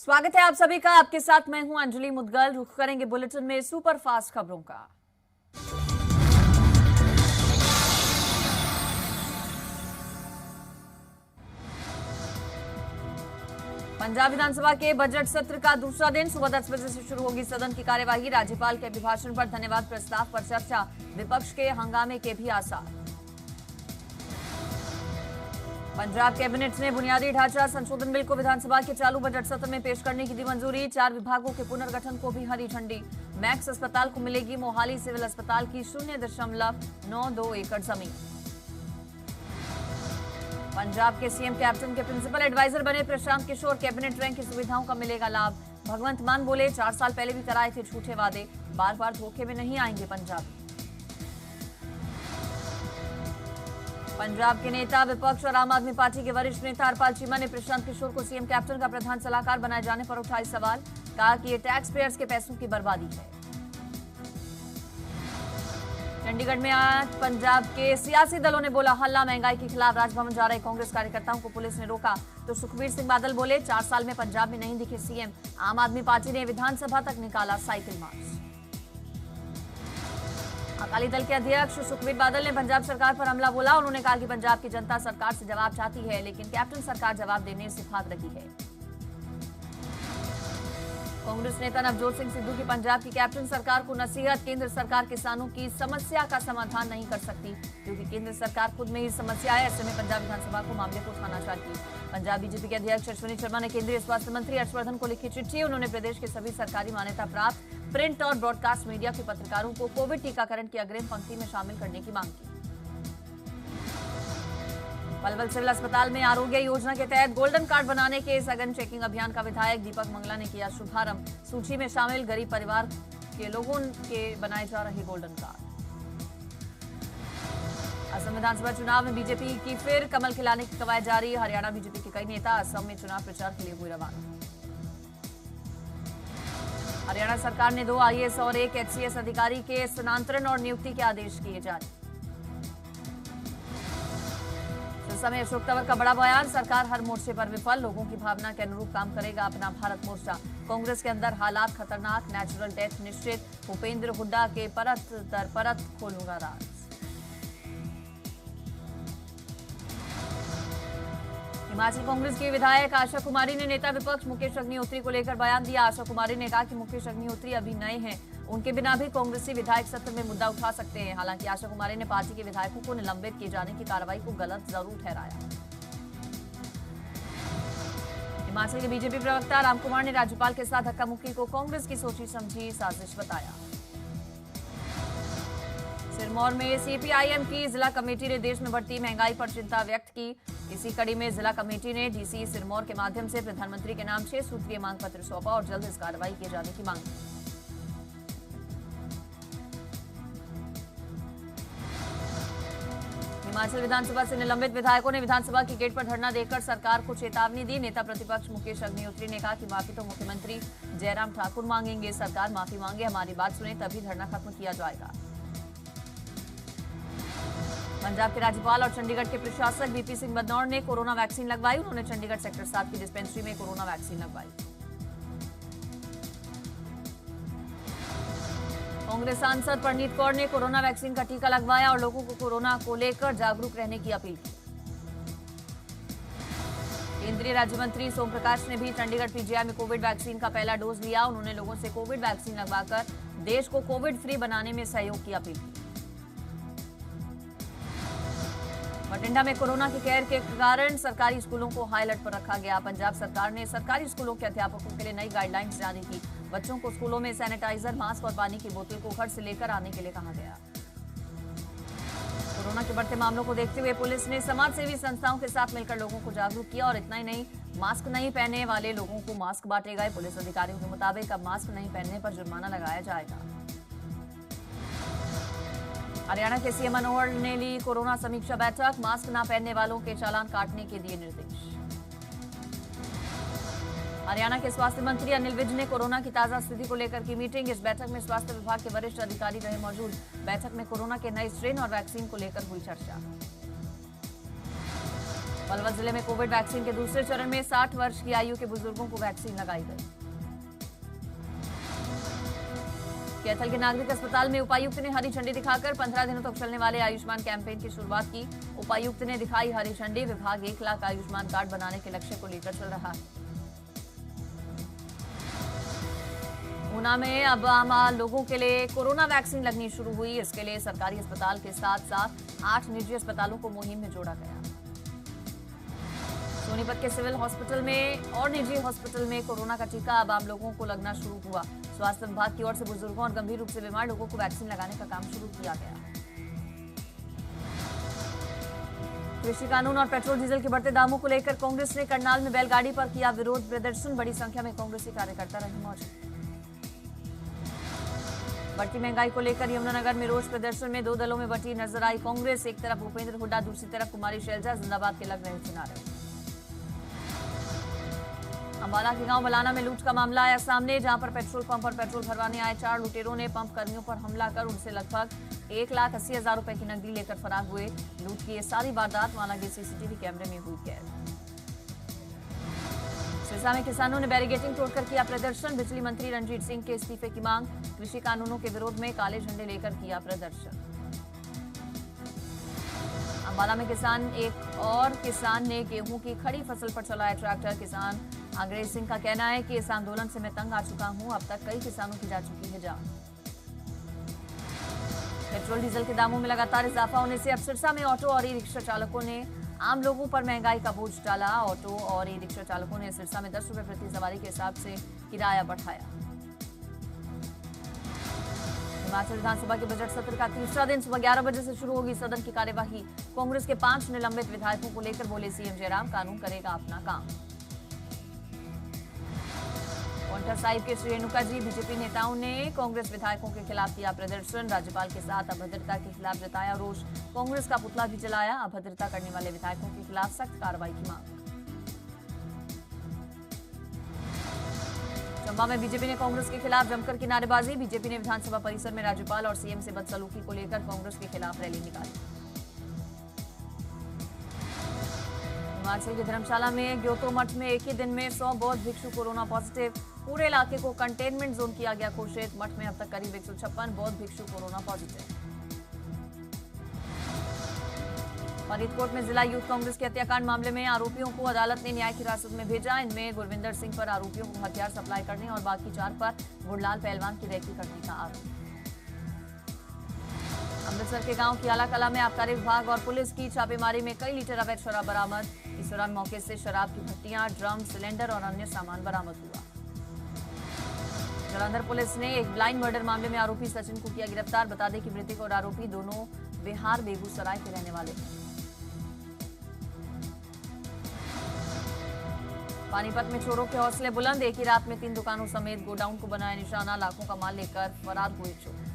स्वागत है आप सभी का। आपके साथ मैं हूं अंजलि मुदगल। रुख करेंगे बुलेटिन में सुपर फास्ट खबरों का। पंजाब विधानसभा के बजट सत्र का दूसरा दिन सुबह 10 बजे से शुरू होगी सदन की कार्यवाही। राज्यपाल के अभिभाषण पर धन्यवाद प्रस्ताव पर चर्चा, विपक्ष के हंगामे के भी आसार। पंजाब कैबिनेट ने बुनियादी ढांचा संशोधन बिल को विधानसभा के चालू बजट सत्र में पेश करने की दी मंजूरी। 4 विभागों के पुनर्गठन को भी हरी झंडी। मैक्स अस्पताल को मिलेगी मोहाली सिविल अस्पताल की 0.92 एकड़ जमीन। पंजाब के सीएम कैप्टन के प्रिंसिपल एडवाइजर बने प्रशांत किशोर, कैबिनेट रैंक की सुविधाओं का मिलेगा लाभ। भगवंत मान बोले 4 साल पहले भी कराए थे झूठे वादे, बार बार धोखे में नहीं आएंगे पंजाबी। पंजाब के नेता विपक्ष और आम आदमी पार्टी के वरिष्ठ नेता हरपाल चीमा ने प्रशांत किशोर को सीएम कैप्टन का प्रधान सलाहकार बनाए जाने पर उठाए सवाल। कहा कि ये टैक्स पेयर्स के पैसों की बर्बादी है। चंडीगढ़ में आज पंजाब के सियासी दलों ने बोला हल्ला। महंगाई के खिलाफ राजभवन जा रहे कांग्रेस कार्यकर्ताओं को पुलिस ने रोका। तो सुखबीर सिंह बादल बोले 4 साल में पंजाब में नहीं दिखे सीएम। आम आदमी पार्टी ने विधानसभा तक निकाला साइकिल मार्च। अकाली दल के अध्यक्ष सुखबीर बादल ने पंजाब सरकार पर हमला बोला। उन्होंने कहा कि पंजाब की जनता सरकार से जवाब चाहती है, लेकिन कैप्टन सरकार जवाब देने से भाग रही है। कांग्रेस नेता नवजोत सिंह सिद्धू की पंजाब की कैप्टन सरकार को नसीहत। केंद्र सरकार किसानों की समस्या का समाधान नहीं कर सकती, क्योंकि केंद्र सरकार खुद में ही समस्या है। ऐसे में पंजाब विधानसभा को मामले को उठाना चाहिए। पंजाब बीजेपी के अध्यक्ष अश्विनी शर्मा ने केंद्रीय स्वास्थ्य मंत्री हर्षवर्धन को लिखी चिट्ठी। उन्होंने प्रदेश के सभी सरकारी मान्यता प्राप्त प्रिंट और ब्रॉडकास्ट मीडिया के पत्रकारों को कोविड टीकाकरण की अग्रिम पंक्ति में शामिल करने की मांग की। पलवल सिविल अस्पताल में आरोग्य योजना के तहत गोल्डन कार्ड बनाने के सघन चेकिंग अभियान का विधायक दीपक मंगला ने किया शुभारंभ। सूची में शामिल गरीब परिवार के लोगों के बनाए जा रहे गोल्डन कार्ड। असम विधानसभा चुनाव में बीजेपी की फिर कमल खिलाने की कवायद जारी। हरियाणा बीजेपी के कई नेता असम में चुनाव प्रचार के लिए हुए रवाना। हरियाणा सरकार ने 2 आईएएस और 1 एचसीएस अधिकारी के स्थानांतरण और नियुक्ति के आदेश किए जारी। सिरसा में अशोक तंवर का बड़ा बयान। सरकार हर मोर्चे पर विफल, लोगों की भावना के अनुरूप काम करेगा अपना भारत मोर्चा। कांग्रेस के अंदर हालात खतरनाक, नेचुरल डेथ निश्चित। भूपेंद्र हुड्डा के परत दर परत खोलूंगा राज। हिमाचल कांग्रेस की विधायक आशा कुमारी ने नेता विपक्ष मुकेश अग्निहोत्री को लेकर बयान दिया। आशा कुमारी ने कहा कि मुकेश अग्निहोत्री अभी नए हैं, उनके बिना भी कांग्रेसी विधायक सत्र में मुद्दा उठा सकते हैं। हालांकि आशा कुमारी ने पार्टी के विधायकों को निलंबित किए जाने की कार्रवाई को गलत जरूर ठहराया। हिमाचल के बीजेपी प्रवक्ता रामकुमार ने राज्यपाल के साथ धक्का मुक्की को कांग्रेस की सोची समझी साजिश बताया। सिरमौर में सीपीआईएम की जिला कमेटी ने देश में बढ़ती महंगाई पर चिंता व्यक्त की। इसी कड़ी में जिला कमेटी ने डीसी सिरमौर के माध्यम से प्रधानमंत्री के नाम 6 सूत्रीय मांग पत्र सौंपा और जल्द इस कार्रवाई किए जाने की मांग की। हिमाचल विधानसभा से निलंबित विधायकों ने विधानसभा की गेट पर धरना देकर सरकार को चेतावनी दी। नेता प्रतिपक्ष मुकेश अग्निहोत्री ने कहा कि माफी तो मुख्यमंत्री जयराम ठाकुर मांगेंगे, सरकार माफी मांगे, हमारी बात सुने तभी धरना खत्म किया जाएगा। पंजाब के राज्यपाल और चंडीगढ़ के प्रशासक वीपी सिंह बदनौर ने कोरोना वैक्सीन लगवाई। उन्होंने चंडीगढ़ सेक्टर 7 की डिस्पेंसरी में कोरोना वैक्सीन लगवाई। कांग्रेस सांसद परनीत कौर ने कोरोना वैक्सीन का टीका लगवाया और लोगों को कोरोना को लेकर जागरूक रहने की अपील की। केंद्रीय राज्य मंत्री सोम प्रकाश ने भी चंडीगढ़ पीजीआई में कोविड वैक्सीन का पहला डोज लिया। उन्होंने लोगों से कोविड वैक्सीन लगवाकर देश को कोविड फ्री बनाने में सहयोग की अपील की। बठिंडा में कोरोना के कहर के कारण सरकारी स्कूलों को हाई अलर्ट पर रखा गया। पंजाब सरकार ने सरकारी स्कूलों के अध्यापकों के लिए नई गाइडलाइंस जारी की। बच्चों को स्कूलों में सैनिटाइजर, मास्क और पानी की बोतल को घर से लेकर आने के लिए कहा गया। कोरोना के बढ़ते मामलों को देखते हुए पुलिस ने समाज सेवी संस्थाओं के साथ मिलकर लोगों को जागरूक किया और इतना ही नहीं, मास्क नहीं पहनने वाले लोगों को मास्क बांटे गए। पुलिस अधिकारियों के मुताबिक अब मास्क नहीं पहनने पर जुर्माना लगाया जाएगा। हरियाणा के सीएम मनोहर ने ली कोरोना समीक्षा बैठक। मास्क न पहनने वालों के चालान काटने के दिए निर्देश। हरियाणा के स्वास्थ्य मंत्री अनिल विज ने कोरोना की ताजा स्थिति को लेकर की मीटिंग। इस बैठक में स्वास्थ्य विभाग के वरिष्ठ अधिकारी रहे मौजूद। बैठक में कोरोना के नए स्ट्रेन और वैक्सीन को लेकर हुई चर्चा। पलवल जिले में कोविड वैक्सीन के दूसरे चरण में 60 वर्ष की आयु के बुजुर्गों को वैक्सीन लगाई गई। कैथल के नागरिक अस्पताल में उपायुक्त ने हरी झंडी दिखाकर 15 दिनों तक चलने वाले आयुष्मान कैंपेन की शुरुआत की। उपायुक्त ने दिखाई हरी झंडी। विभाग 1 लाख आयुष्मान कार्ड बनाने के लक्ष्य को लेकर चल रहा है। ऊना में अब आम लोगों के लिए कोरोना वैक्सीन लगनी शुरू हुई। इसके लिए सरकारी अस्पताल के साथ साथ 8 निजी अस्पतालों को मुहिम में जोड़ा गया। सोनीपत के सिविल हॉस्पिटल में और निजी हॉस्पिटल में कोरोना का टीका अब आम लोगों को लगना शुरू हुआ। स्वास्थ्य विभाग की ओर से बुजुर्गों और गंभीर रूप से बीमार लोगों को वैक्सीन लगाने का काम शुरू किया गया। कृषि कानून और पेट्रोल डीजल के बढ़ते दामों को लेकर कांग्रेस ने करनाल में बैलगाड़ी पर किया विरोध प्रदर्शन। बड़ी संख्या में कांग्रेसी कार्यकर्ता रहे मौजूद। बढ़ती महंगाई को लेकर यमुनानगर में रोष प्रदर्शन में 2 दलों में बंटी नजर आई कांग्रेस। एक तरफ भूपेंद्र हुड्डा, दूसरी तरफ कुमारी शैलजा जिंदाबाद के लग रहे नारे। अंबाला के गांव मलाना में लूट का मामला आया सामने, जहां पर पेट्रोल पंप पर पेट्रोल भरवाने आए 4 लुटेरों ने पंप कर्मियों पर हमला कर उनसे लगभग 1,80,000 रुपए की नकदी लेकर फरार हुए। लूट की ये सारी वारदात माना के सीसीटीवी कैमरे में हुई कैद। सिरसा में किसानों ने बैरिकेडिंग तोड़कर किया प्रदर्शन। बिजली मंत्री रणजीत सिंह के इस्तीफे की मांग। कृषि कानूनों के विरोध में काले झंडे लेकर किया प्रदर्शन। अंबाला में किसान ने गेहूं की खड़ी फसल पर चलाया ट्रैक्टर। किसान अंग्रेज सिंह का कहना है कि इस आंदोलन से मैं तंग आ चुका हूं। अब तक कई किसानों की जा चुकी है जान। पेट्रोल डीजल के दामों में लगातार इजाफा होने से अब सिरसा में ऑटो और ई रिक्शा चालकों ने आम लोगों पर महंगाई का बोझ डाला। ऑटो और ई रिक्शा चालकों ने सिरसा में 10 रुपए प्रति सवारी के हिसाब से किराया बढ़ाया। हिमाचल विधानसभा के बजट सत्र का तीसरा दिन सुबह 11 बजे से शुरू होगी सदन की कार्यवाही। कांग्रेस के 5 निलंबित विधायकों को लेकर बोले सीएम जयराम, कानून करेगा अपना काम। पांवटा साहिब के श्री रेणुका जी बीजेपी नेताओं ने कांग्रेस विधायकों के खिलाफ किया प्रदर्शन। राज्यपाल के साथ अभद्रता के खिलाफ जताया रोष। कांग्रेस का पुतला भी जलाया। अभद्रता करने वाले विधायकों के खिलाफ सख्त कार्रवाई की मांग। चंबा में बीजेपी ने कांग्रेस के खिलाफ जमकर की नारेबाजी। बीजेपी ने विधानसभा परिसर में राज्यपाल और सीएम से बदसलूकी को लेकर कांग्रेस के खिलाफ रैली निकाली। हिमाचल के धर्मशाला में ग्योतो मठ में एक ही दिन में 100 बौद्ध भिक्षु कोरोना पॉजिटिव। पूरे इलाके को कंटेनमेंट जोन किया गया घोषित। मठ में अब तक करीब 156 बौद्ध भिक्षु कोरोना पॉजिटिव। फरीदकोट में जिला यूथ कांग्रेस के हत्याकांड मामले में आरोपियों को अदालत ने न्यायिक हिरासत में भेजा। इनमें गुरविंदर सिंह पर आरोपियों को हथियार सप्लाई करने और बाकी 4 पर गुरलाल पहलवान की रैकी करने का आरोप। अमृतसर के गांव कियाला कला में आबकारी विभाग और पुलिस की छापेमारी में कई लीटर अवैध शराब बरामद। इस दौरान मौके से शराब की भट्टियां, ड्रम, सिलेंडर और अन्य सामान बरामद हुआ। जालंधर पुलिस ने एक ब्लाइंड मर्डर मामले में आरोपी सचिन को किया गिरफ्तार। बता दें कि मृतक और आरोपी दोनों बिहार बेगूसराय के रहने वाले हैं। पानीपत में चोरों के हौसले बुलंद। एक ही रात में 3 दुकानों समेत गोडाउन को बनाया निशाना। लाखों का माल लेकर फरार हुए चोर।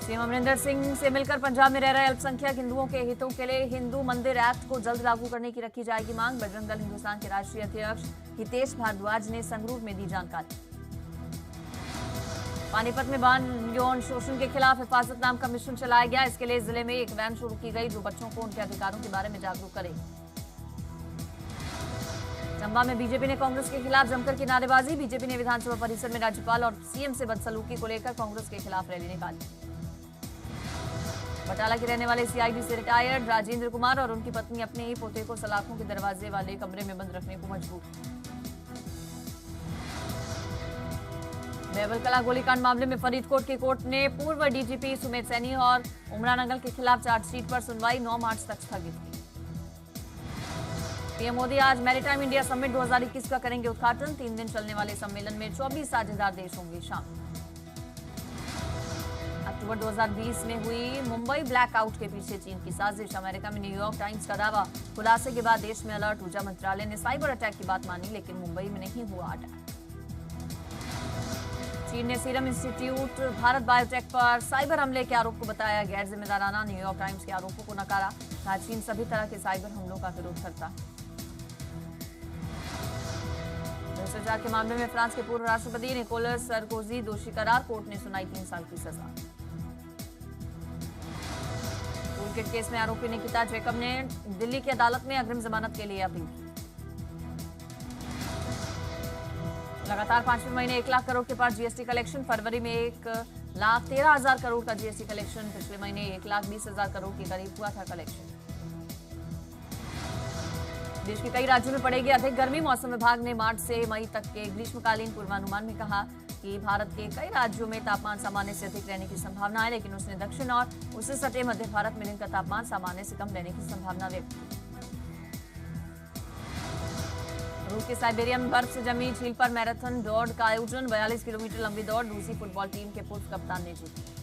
सीएम अमरिंदर सिंह से मिलकर पंजाब में रह रहे अल्पसंख्यक हिंदुओं के हितों के लिए हिंदू मंदिर एक्ट को जल्द लागू करने की रखी जाएगी मांग। बजरंग दल हिंदुस्तान के राष्ट्रीय अध्यक्ष हितेश भारद्वाज ने संगरूर में दी जानकारी। पानीपत में बाल यौन शोषण के खिलाफ हिफाजत नाम का मिशन चलाया गया। इसके लिए जिले में एक वैन शुरू की गई जो बच्चों को उनके अधिकारों के बारे में जागरूक करे। चंबा में बीजेपी ने कांग्रेस के खिलाफ जमकर की नारेबाजी। बीजेपी ने विधानसभा परिसर में राज्यपाल और सीएम से बदसलूकी को लेकर कांग्रेस के खिलाफ रैली निकाली। बटाला के रहने वाले सीआईडी से रिटायर्ड राजेंद्र कुमार और उनकी पत्नी अपने ही पोते को सलाखों के दरवाजे वाले कमरे में बंद रखने को मजबूर। बेवल कला गोलीकांड मामले में फरीदकोट की कोर्ट ने पूर्व डीजीपी सुमेध सैनी और उमरा नंगल के खिलाफ चार्जशीट पर सुनवाई 9 मार्च तक स्थगित की। पीएम मोदी आज मैरीटाइम इंडिया समिट 2021 का करेंगे उद्घाटन। 3 दिन चलने वाले सम्मेलन में 24 साझेदार देश होंगे शामिल। अक्टूबर 2020 में हुई मुंबई ब्लैकआउट के पीछे चीन की साजिश। अमेरिका में न्यूयॉर्क टाइम्स का दावा। खुलासे के बाद देश में अलर्ट। ऊर्जा मंत्रालय ने साइबर अटैक की बात मानी, लेकिन मुंबई में नहीं हुआ अटैक। चीन ने सीरम इंस्टीट्यूट भारत बायोटेक पर साइबर हमले के आरोप को बताया गैर जिम्मेदाराना। न्यूयॉर्क टाइम्स के आरोपों को नकारा। कहा चीन सभी तरह के साइबर हमलों का विरोध करता है। भ्रष्टाचार के मामले में फ्रांस के पूर्व राष्ट्रपति निकोलस सरकोजी दोषी करार। कोर्ट ने सुनाई 3 साल की सजा। क्रिकेट केस में आरोपी निकिता जैकब ने दिल्ली की अदालत में अग्रिम जमानत के लिए अपील की। लगातार 5वें महीने 1 लाख करोड़ के पार जीएसटी कलेक्शन। फरवरी में 1,13,000 करोड़ का जीएसटी कलेक्शन। पिछले महीने 1,20,000 करोड़ के करीब हुआ था कलेक्शन। देश के कई राज्यों में पड़ेगी अधिक गर्मी। मौसम विभाग ने मार्च से मई तक के ग्रीष्मकालीन पूर्वानुमान में कहा कि भारत के कई राज्यों में तापमान सामान्य से अधिक रहने की संभावना है, लेकिन उसने दक्षिण और उससे सटे मध्य भारत में दिन का तापमान सामान्य से कम रहने की संभावना व्यक्त की। रूस के साइबेरिया में बर्फ से जमी झील पर मैराथन दौड़ का आयोजन। 42 किलोमीटर लंबी दौड़ रूसी फुटबॉल टीम के पूर्व कप्तान ने जीती।